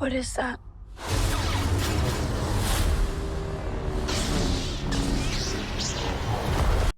What is that?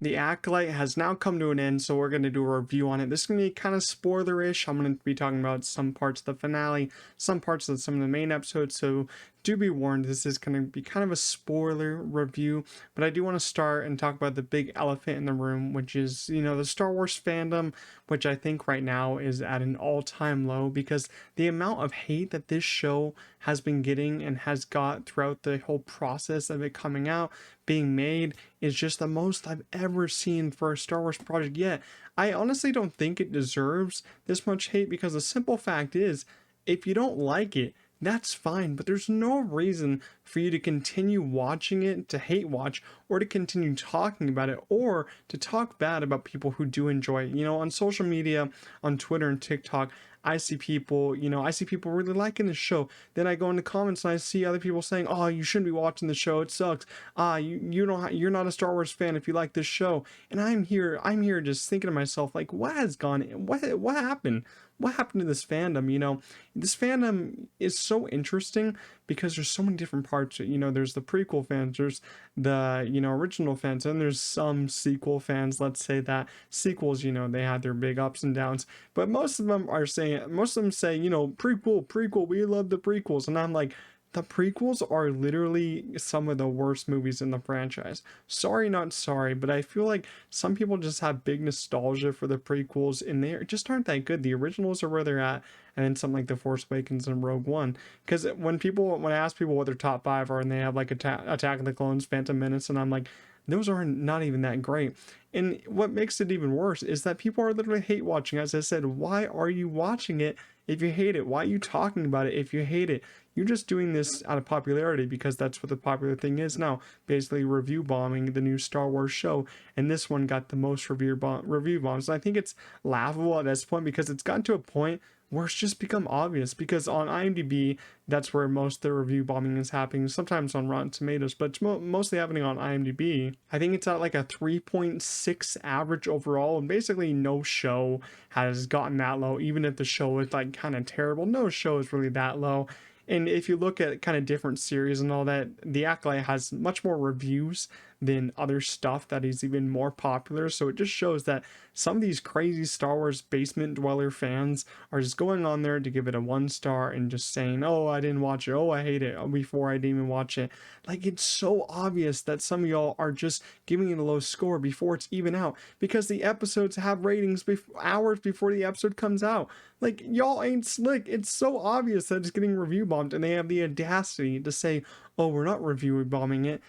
The Acolyte has now come to an end, so we're going to do a review on it. This is going to be kind of spoilerish. I'm going to be talking about some parts of the finale, some parts of some of the main episodes, so do be warned, this is going to be kind of a spoiler review, but I do want to start and talk about the big elephant in the room, which is, the Star Wars fandom, which I think right now is at an all-time low, because the amount of hate that this show has been getting and has got throughout the whole process of it coming out, being made, is just the most I've ever seen for a Star Wars project yet. I honestly don't think it deserves this much hate, because the simple fact is, if you don't like it, that's fine, but there's no reason for you to continue watching it, to hate watch, or to continue talking about it, or to talk bad about people who do enjoy it. On social media, on Twitter and TikTok, I see people, really liking the show. Then I go into comments and I see other people saying, "Oh, you shouldn't be watching the show. It sucks. You're not a Star Wars fan if you like this show." And I'm here just thinking to myself, like, what has gone, what happened? What happened to this fandom? This fandom is so interesting because there's so many different parts. There's the prequel fans, there's the, original fans, and there's some sequel fans. Let's say that sequels, they had their big ups and downs, but most of them say, prequel, we love the prequels. And I'm like, the prequels are literally some of the worst movies in the franchise. Sorry, not sorry, but I feel like some people just have big nostalgia for the prequels and they just aren't that good. The originals are where they're at, and then something like The Force Awakens and Rogue One. Because when I ask people what their top five are, and they have like Attack of the Clones, Phantom Menace, and I'm like, those are not even that great. And what makes it even worse is that people are literally hate watching. As I said, why are you watching it if you hate it? Why are you talking about it if you hate it? You're just doing this out of popularity, because that's what the popular thing is now. Basically, review bombing the new Star Wars show, and this one got the most review bombs. And I think it's laughable at this point, because it's gotten to a point where it's just become obvious. Because on IMDb, that's where most of the review bombing is happening. Sometimes on Rotten Tomatoes, but it's mostly happening on IMDb. I think it's at like a 3.6 average overall, and basically no show has gotten that low. Even if the show is like kind of terrible, no show is really that low. And if you look at kind of different series and all that, The Acolyte has much more reviews than other stuff that is even more popular. So it just shows that some of these crazy Star Wars basement dweller fans are just going on there to give it a 1 star and just saying, "Oh, I didn't watch it. Oh, I hate it," before I didn't even watch it. Like, it's so obvious that some of y'all are just giving it a low score before it's even out, because the episodes have ratings hours before the episode comes out. Like, y'all ain't slick. It's so obvious that it's getting review bombed, and they have the audacity to say, "Oh, we're not review bombing it."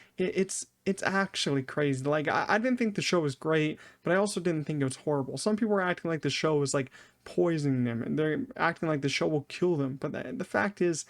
It's actually crazy. Like, I didn't think the show was great, but I also didn't think it was horrible. Some people were acting like the show was like poisoning them, and they're acting like the show will kill them. But the fact is,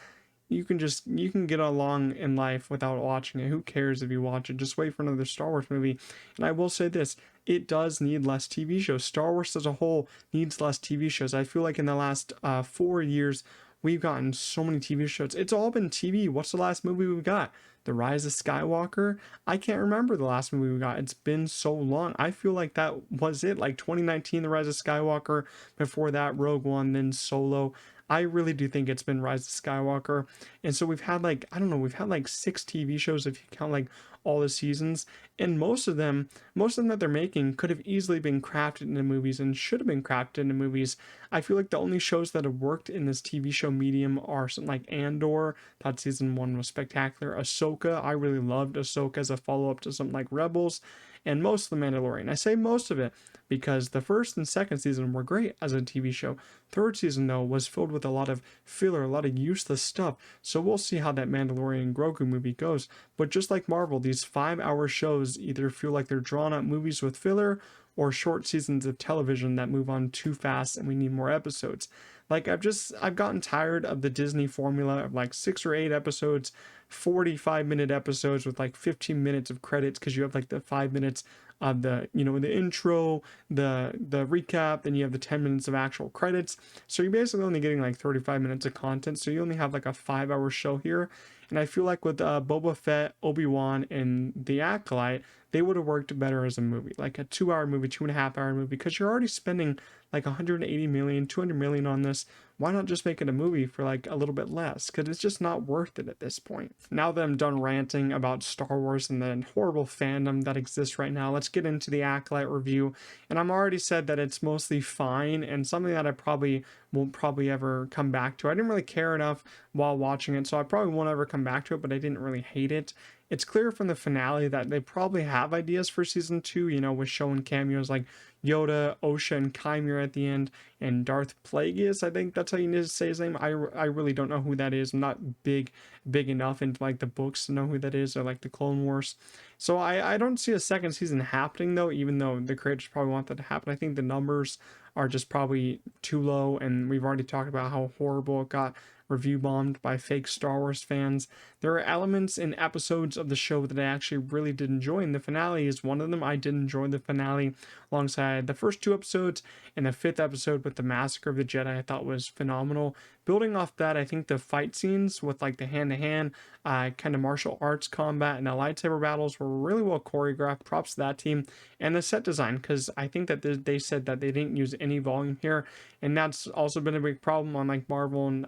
you can get along in life without watching it. Who cares if you watch it? Just wait for another Star Wars movie. And I will say this, it does need less TV shows. Star Wars as a whole needs less TV shows. I feel like in the last 4 years, we've gotten so many TV shows. It's all been TV. What's the last movie we got? The Rise of Skywalker? I can't remember the last movie we got. It's been so long. I feel like that was it. Like 2019, The Rise of Skywalker. Before that, Rogue One, then Solo. I really do think it's been Rise of Skywalker. And so we've had like, I don't know, we've had like 6 TV shows if you count like all the seasons. And most of them that they're making could have easily been crafted into movies and should have been crafted into movies. I feel like the only shows that have worked in this TV show medium are something like Andor. That season 1 was spectacular. Ahsoka, I really loved Ahsoka as a follow-up to something like Rebels. And most of The Mandalorian. I say most of it because the first and second season were great as a TV show. Third season, though, was filled with a lot of filler, a lot of useless stuff. So we'll see how that Mandalorian Grogu movie goes. But just like Marvel, these 5-hour shows either feel like they're drawn out movies with filler, or short seasons of television that move on too fast and we need more episodes. Like, I've gotten tired of the Disney formula of like 6 or 8 episodes, 45-minute episodes with like 15 minutes of credits, because you have like the 5 minutes of the intro, the recap, then you have the 10 minutes of actual credits. So you're basically only getting like 35 minutes of content. So you only have like a 5-hour show here. And I feel like with Boba Fett, Obi-Wan, and The Acolyte, they would have worked better as a movie, like a 2-hour movie, 2.5-hour movie, because you're already spending like 180 million, 200 million on this. Why not just make it a movie for like a little bit less? Because it's just not worth it at this point. Now that I'm done ranting about Star Wars and the horrible fandom that exists right now, let's get into the Acolyte review. And I'm already said that it's mostly fine and something that I probably won't probably ever come back to. I didn't really care enough while watching it, so I probably won't ever come back to it, but I didn't really hate it. It's clear from the finale that they probably have ideas for season 2, with showing cameos like Yoda, Osha, and Chimera at the end, and Darth Plagueis. I think that's how you need to say his name. I really don't know who that is. I'm not big enough into like the books to know who that is, or like the Clone Wars. So I don't see a second season happening though, even though the creators probably want that to happen. I think the numbers are just probably too low, and we've already talked about how horrible it got review bombed by fake Star Wars fans. There are elements in episodes of the show that I actually really did enjoy, and the finale is one of them. I did enjoy the finale alongside the first 2 episodes, and the 5th episode with the Massacre of the Jedi I thought was phenomenal. Building off that, I think the fight scenes with like the hand-to-hand kind of martial arts combat and the lightsaber battles were really well choreographed. Props to that team. And the set design, because I think that they said that they didn't use any volume here, and that's also been a big problem on like Marvel and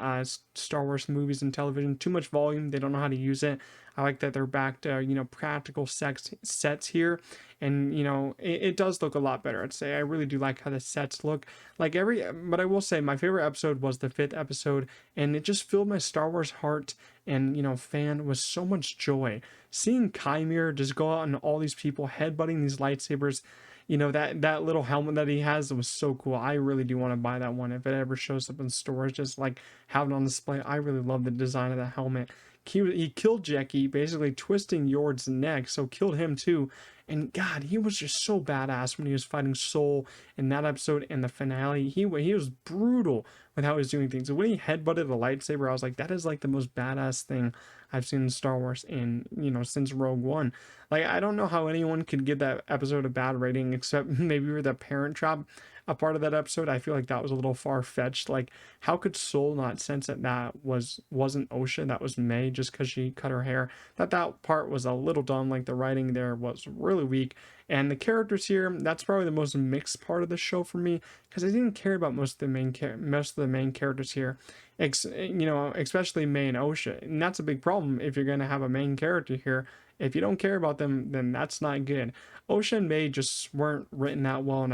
Star Wars movies and television. Too much volume, they don't know how to use it. I like that they're back to practical sets here, and it does look a lot better. I'd say I really do like how the sets look. But I will say my favorite episode was the 5th episode, and it just filled my Star Wars heart and fan with so much joy. Seeing Chimera just go out and all these people headbutting these lightsabers. That little helmet that he has was so cool. I really do want to buy that one if it ever shows up in stores, just like have it on display. I really love the design of the helmet. He killed Jackie, basically twisting Yord's neck, so killed him too. And God, he was just so badass when he was fighting Soul in that episode and the finale. He was brutal with how he was doing things. And when he headbutted a lightsaber, I was like, that is like the most badass thing I've seen in Star Wars in since Rogue One. Like, I don't know how anyone could give that episode a bad rating, except maybe for the Parent Trap a part of that episode. I feel like that was a little far-fetched. Like, how could Soul not sense that wasn't Osha, that was May, just because she cut her hair? That part was a little dumb. Like, the writing there was really weak. And the characters here, that's probably the most mixed part of the show for me, because I didn't care about most of the main characters here, especially May and Osha. And that's a big problem if you're going to have a main character here. If you don't care about them, then that's not good. Osha and May just weren't written that well, and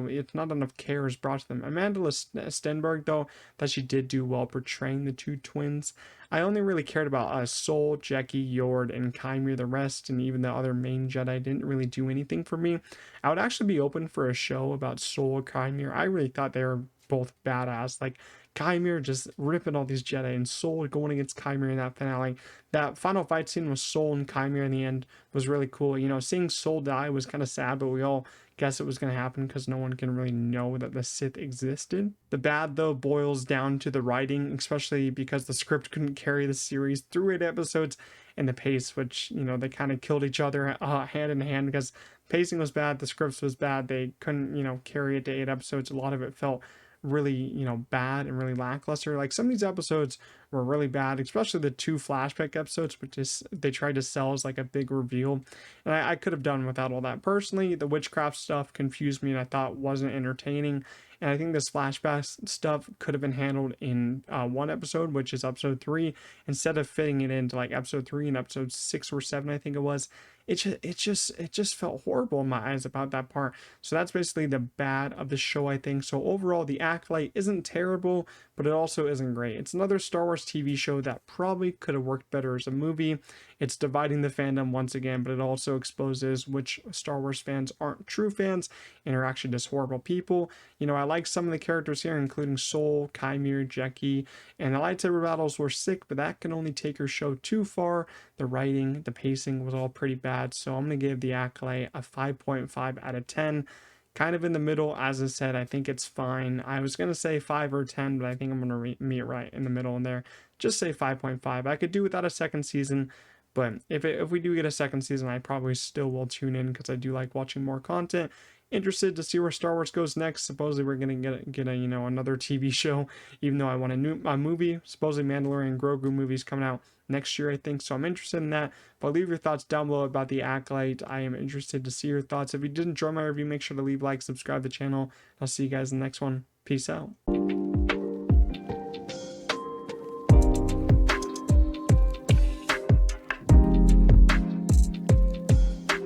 it's not enough care is brought to them. Amanda Stenberg, though, that she did do well portraying the two twins. I only really cared about Soul, Jackie, Yord, and Chimera. The rest, and even the other main Jedi, didn't really do anything for me. I would actually be open for a show about Soul or Chimera. I really thought they were both badass. Like, Chimera just ripping all these Jedi, and Soul going against Chimera in that finale. That final fight scene with Soul and Chimera in the end was really cool. Seeing Soul die was kind of sad, but we all guess it was going to happen because no one can really know that the Sith existed. The bad, though, boils down to the writing, especially because the script couldn't carry the series through 8 episodes, and the pace, which, they kind of killed each other hand in hand, because pacing was bad, the scripts was bad, they couldn't, carry it to 8 episodes. A lot of it felt really bad and really lackluster. Like, some of these episodes were really bad, especially the 2 flashback episodes, which is they tried to sell as like a big reveal, and I could have done without all that. Personally, the witchcraft stuff confused me and I thought wasn't entertaining, and I think this flashback stuff could have been handled in 1 episode, which is episode 3, instead of fitting it into like episode 3 and episode 6 or 7, I think it was. It just felt horrible in my eyes about that part. So that's basically the bad of the show, I think. So overall, the Acolyte isn't terrible, but it also isn't great. It's another Star Wars TV show that probably could have worked better as a movie. It's dividing the fandom once again, but it also exposes which Star Wars fans aren't true fans and are actually just horrible people. I like some of the characters here, including Soul, Chimera, Jackie, and the lightsaber battles were sick, but that can only take your show too far. The writing, the pacing was all pretty bad, so I'm going to give the Acolyte a 5.5 out of 10. Kind of in the middle. As I said, I think it's fine. I was going to say 5 or 10, but I think I'm going to meet right in the middle in there. Just say 5.5. I could do without a second season, but if we do get a second season, I probably still will tune in because I do like watching more content. interested to see where Star Wars goes next. Supposedly we're gonna get a another TV show, even though I want a movie. Supposedly Mandalorian Grogu movie's coming out next year, I think. So I'm interested in that. But leave your thoughts down below about the Acolyte. I am interested to see your thoughts. If you did enjoy my review, make sure to leave a like, subscribe to the channel. I'll see you guys in the next one. Peace out.